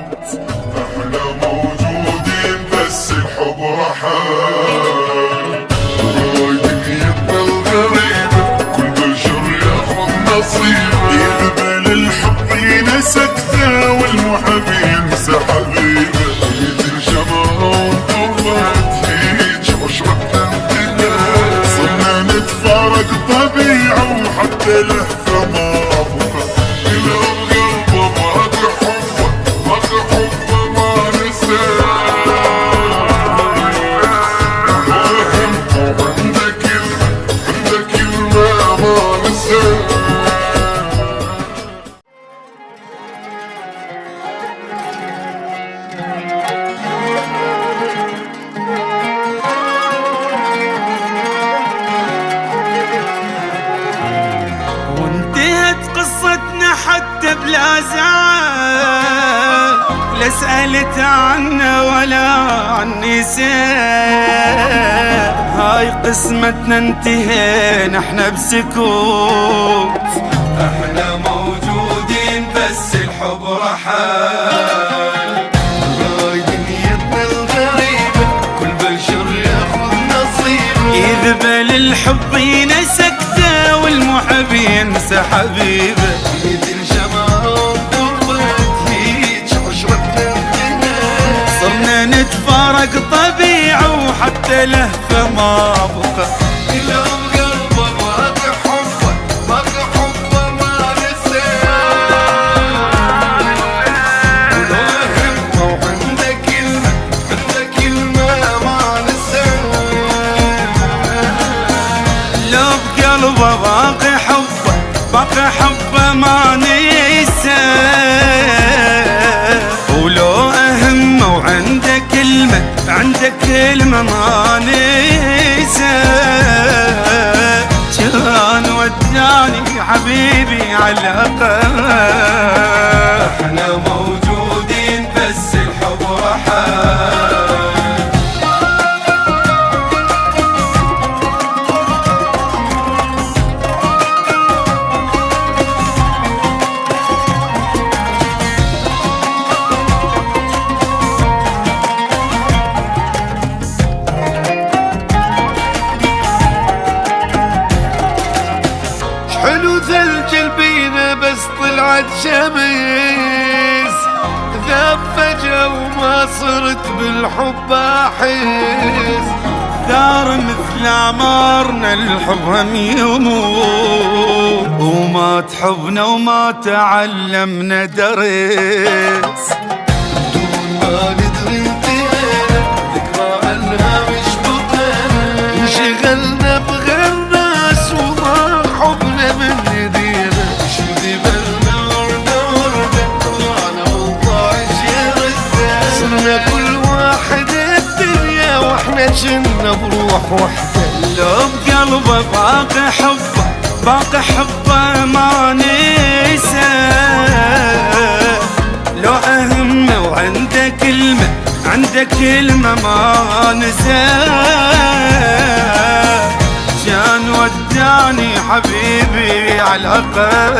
احنا موجودين بس الحب رحال، دنيتنا الغريبة كل بشر ياخذ نصيبه، يقبل الحب ينسكته والمحب ينسى حبيبه، تنشمر وانطرت هيج عشرتنا انتهى، صرنا نتفارق طبيعة وحتى لهفة ما بقى، وانتهت قصتنا حتى بلا زعل، لا سألت عنا ولا عن نساء، هاي قسمتنا انتهينا احنا بسكوت، احنا موجودين بس الحب رحال، هاي دنيتنا الغريبة كل بشر ياخذ نصيبه، يذبل الحب ينسكته والمحب ينسى حبيبه، تنشمر ضربت هيج عشرتنا انتهى، صرنا نتفارق طبيعة وحتى لهفة ما بقى، اليوم قلبه باقي حبه باقي حبه ما نساه، ولو همه وعنده كلمة عنده كلمة ما نساه، لو بقلبه باقي حبه باقي حبه ما نساه، ولو أهمه وعنده كلمة عنده كلمة ما نساه، كان وداني حبيبي على الأقل، احنا موجودين بس الحب رحال. حلو ثلج البينة بس طلعت شمس، ذاب فجأة وما صرت بالحب أحس، ثار مثل عمارنا الحب هم يموت، وما تحبنا وما تعلمنا درس، دون ما ندري انتهينا ذكرى عنها مش بطلنا، انشغلنا بغير ناس وما حبنا من ايدينا، شو ذبلنا ورنا طلعنا والطاعش يرزا، صرنا كل واحد الدنيا واحنا جنة بروح وحدة، لو بقلبه باقي حبه باقي حبه ما نساه، لو أهمه وعنده كلمة عنده كلمة ما نساه، كان وداني حبيبي على الأقل،